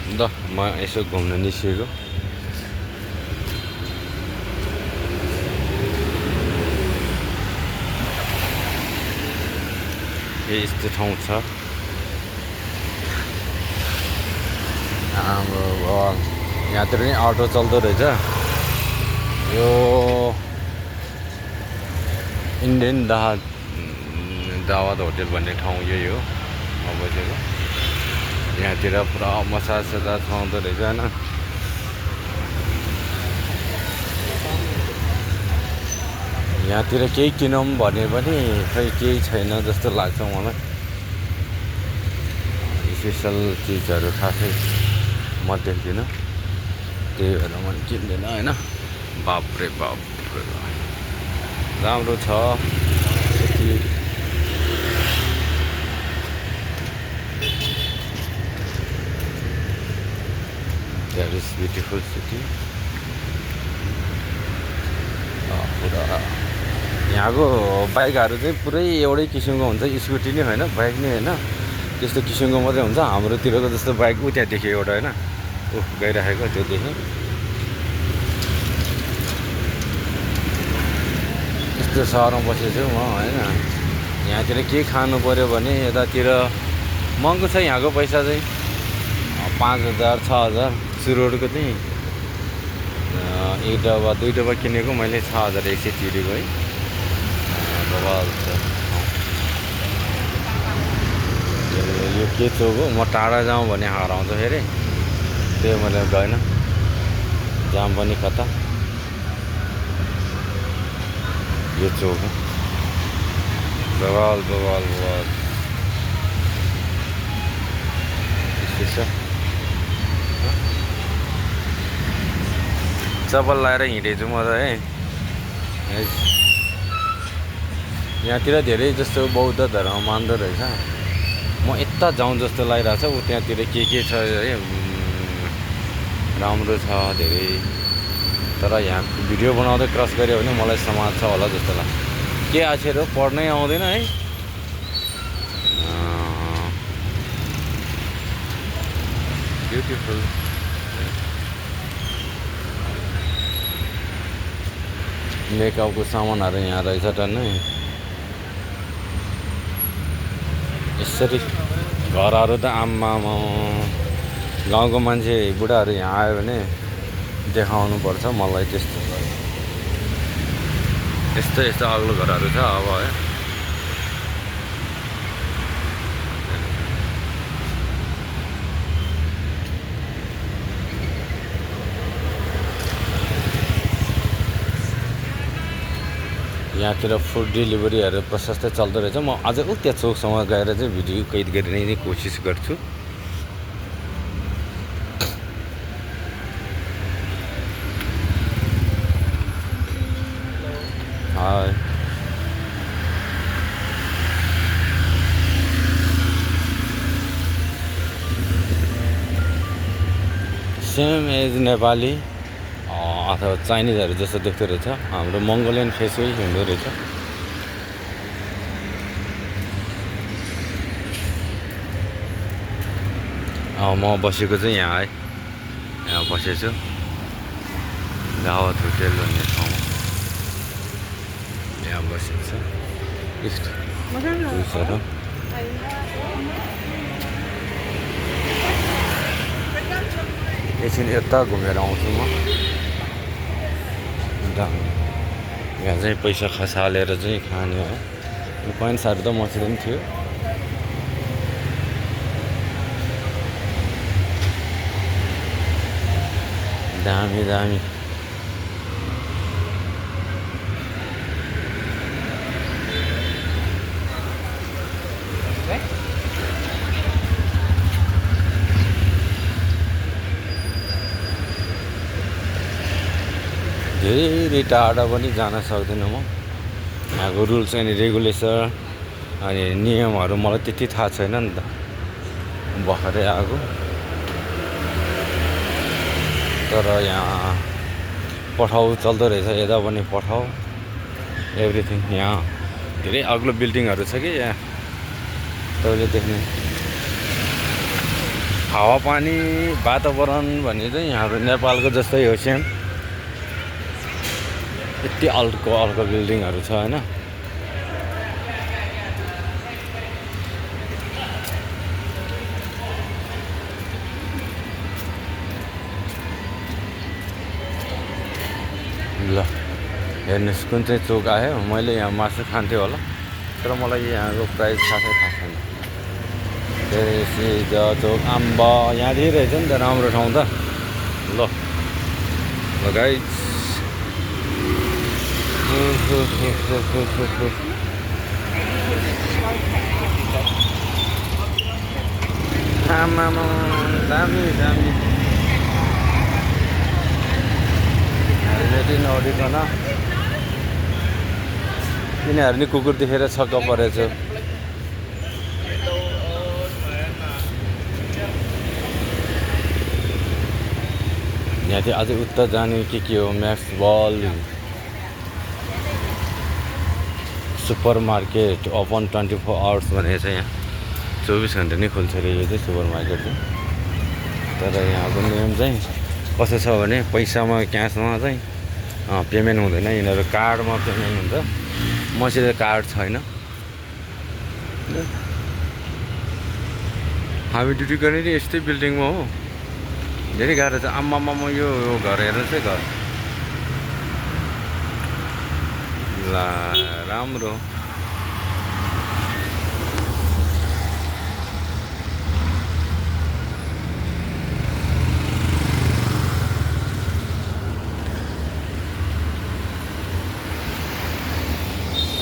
ल म यसो घुम्न निस्केको। यस्तो ठाउँ छ हाम्रो। यहाँतिर नि अटो चल्दो रहेछ। यो इन्डियन दावत होटेल भन्ने ठाउँ यही हो अब बसेको। यहाँतिर पुरा मसाज खुवाउँदो रहेछ होइन। यहाँतिर केही किनौँ भने पनि खै केही छैन जस्तो लाग्छ मलाई। स्पेसल चिजहरू खासै म देख्दिनँ, त्यही भएर मैले किन्दिनँ होइन। बाप्रे बाप राम्रो छ city. That is beautiful city. पुरा यहाँको बाइकहरू चाहिँ पुरै एउटै किसिमको हुन्छ, स्कुटी नै होइन, बाइक नै होइन, त्यस्तो किसिमको मात्रै हुन्छ। हाम्रोतिरको जस्तो बाइक त्यहाँ देखेँ एउटा होइन, गइराखेको त्यो देखेँ। यस्तो सहरमा बसेको छु म होइन। यहाँतिर के खानु पऱ्यो भने यतातिर महँगो छ यहाँको पैसा चाहिँ 5,000 6,000 सुरुवातको चाहिँ एक डब्बा 2 डब्बा किनेको मैले 6,100 तिरेको है। बवाल छ। यो के चोक हो? म टाढा जाउँ भने हराउँछ फेरि, त्यही मैले गएन। जाम पनि कता यो चोक हो। बवाल बवाल बवाल यस्तो छ। चप्पल लाएर हिँडेछु म त है। यहाँतिर धेरै जस्तो बौद्ध धर्म मान्दो रहेछ। म यता जाउँ जस्तो लागिरहेको छ। ऊ त्यहाँतिर के छ है, राम्रो छ धेरै। तर यहाँ भिडियो बनाउँदै क्रस गऱ्यो भने मलाई समाज छ होला जस्तो लाग्छ। के अक्षर हो पढ्नै आउँदैन है। ब्युटिफुल। मेकअपको सामानहरू यहाँ रहेछ टन्नै। यसरी घरहरू त आम्मामा गाउँको मान्छे बुढाहरू यहाँ आयो भने देखाउनु पर्छ मलाई। यस्तो अग्लो घरहरू छ अब है। यहाँतिर फुड डेलिभरीहरू प्रशस्तै चल्दो रहेछ। म अझ त्यहाँ चोकसम्म गएर चाहिँ भिडियो कैद गर्ने कोसिस गर्छु। हाय सेम एज नेपाली अथवा चाइनिजहरू जस्तो देख्दो रहेछ। हाम्रो मङ्गोलियन फेसै हुँदो रहेछ। म बसेको चाहिँ यहाँ है, यहाँ बसेको छु दावत होटेल भन्ने ठाउँमा। यहाँ बसेको छु। एकछिन यता घुमेर आउँछु म। यहाँ चाहिँ पैसा खसालेर चाहिँ खाने हो। कोइन्सहरू त मसित पनि थियो। दामी दामी। धेरै टाढा पनि जान सक्दिनँ म। यहाँको रुल्स एन्ड रेगुलेसन अनि नियमहरू मलाई त्यति थाहा छैन नि त, भर्खरै आएको। तर यहाँ पठाउ चल्दो रहेछ, यता पनि पठाउ एभ्रिथिङ। यहाँ धेरै अग्लो बिल्डिङहरू छ कि यहाँ तपाईँले देख्ने। हावापानी वातावरण भने चाहिँ हाम्रो नेपालको जस्तै हो सेम। यति अर्को बिल्डिङहरू छ होइन। ल हेर्नुहोस् कुन चाहिँ चोक आयो। मैले यहाँ मासु खान्थेँ होला, तर मलाई यहाँको प्राइस खासै थाहा छैन। चोक आम्बा यहाँदेखि रहेछ नि त, राम्रो ठाउँ त। ल गाइस आमामा दामी दामी। हेलमेटै नउडिकन यिनीहरू नि कुकुर देखेर छक्क परेछ। यहाँ चाहिँ अझै उता जाने के हो, म्याक्स बल सुपर मार्केट ओपन 24 आवर्स भनेको छ। यहाँ 24 घन्टा नै खोल्छ अरे यो चाहिँ सुपर मार्केट चाहिँ। तर यहाँको नियम चाहिँ कस्तो छ भने पैसामा क्यासमा चाहिँ पेमेन्ट हुँदैन, यिनीहरू कार्डमा पेमेन्ट हुन्छ। मसित कार्ड छैन। हामी ड्युटी गर्ने नि यस्तै बिल्डिङमा हो। धेरै गाह्रो छ। आम्मामा यो घर हेर्नुहोस् है, घर ला राम्रो।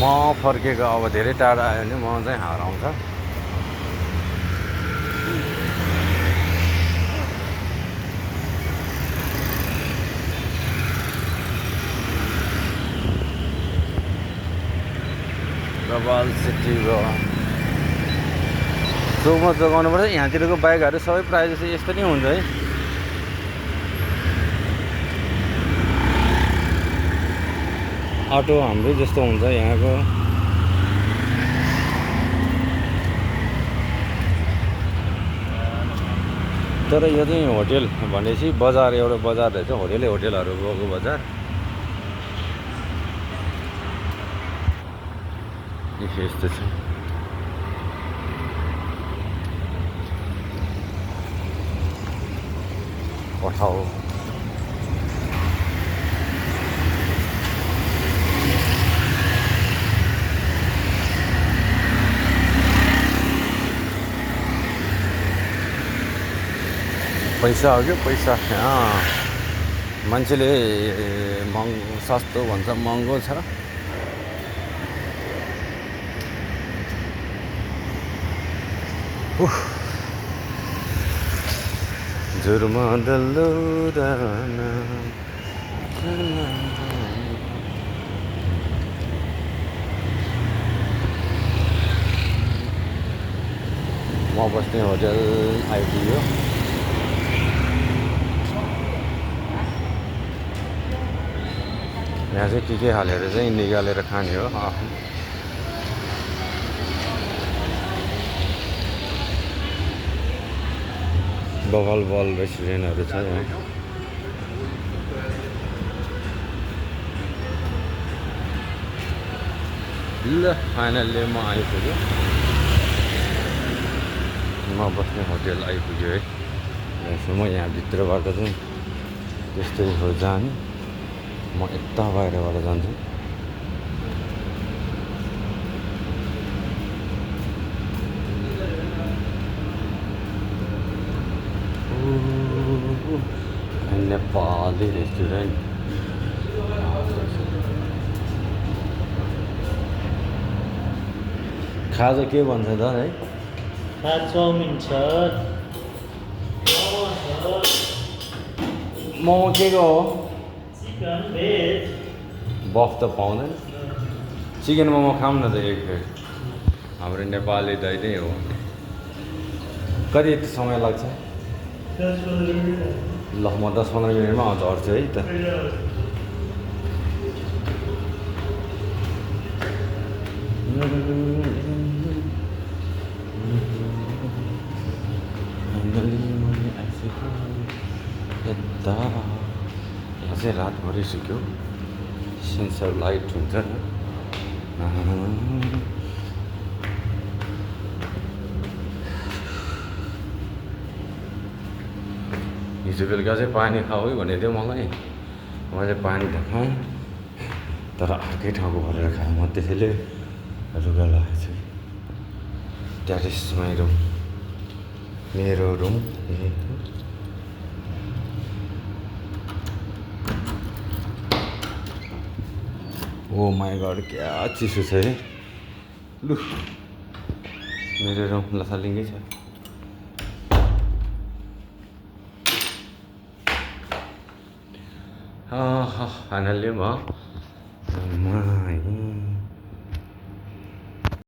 म फर्केको अब धेरै टाढा आयो भने म चाहिँ हराउँछ। रबाल सिटी भयो। चोकमा जोगाउनुपर्छ। यहाँतिरको बाइकहरू सबै प्रायः जस्तो यस्तो नै हुन्छ है। अटो हाम्रै जस्तो हुन्छ यहाँको। तर यो चाहिँ होटेल भनेपछि बजार, एउटा बजार रहेछ। होटेलहरू भएको बजार। यस्तो छ। पठाऊ पैसा हो क्या पैसा। मान्छेले महँगो सस्तो भन्छ, महँगो छ। जुर्मा दल्लो दाना म बस्ने होटल आइपुग्यो। यहाँ चाहिँ के हालेर चाहिँ निकालेर खाने हो। बबल बल रेस्टुरेन्टहरू छ यहाँ। ल फाइनल्ली म आइपुग्यो। म बस्ने होटेल आइपुग्यो है। म यहाँभित्रबाट चाहिँ त्यस्तै हो जाने। म यता बाहिरबाट जान्छु। नेपाली रेस्टुरेन्ट। खाजा के भन्छ त है? चाउमिन छ, मोमो के को हो? Chicken veg. बफ त पाउँदैन। चिकन मोमो खाऊँ न त एक प्लेट। हाम्रो नेपाली दाइ नै हो। कति समय लाग्छ? 10-15 मिनट। ल म 10-15 मिनटमा झर्छु है त। यता यहाँ चाहिँ रातभरि सुक्यो सेन्सर लाइट हुन्छ हिजो बेलुका चाहिँ पानी खाऊ है भनेको थियो मलाई मैले पानी त खाएँ तर अर्कै ठाउँको भरेर खाएँ म त्यसैले रुगा लगाएको छु द्याट इज माई रुम मेरो रुम ओ माई गड क्या चिसो छ है लु मेरो रुम लथालिङ्गै छ फाइनल्ली म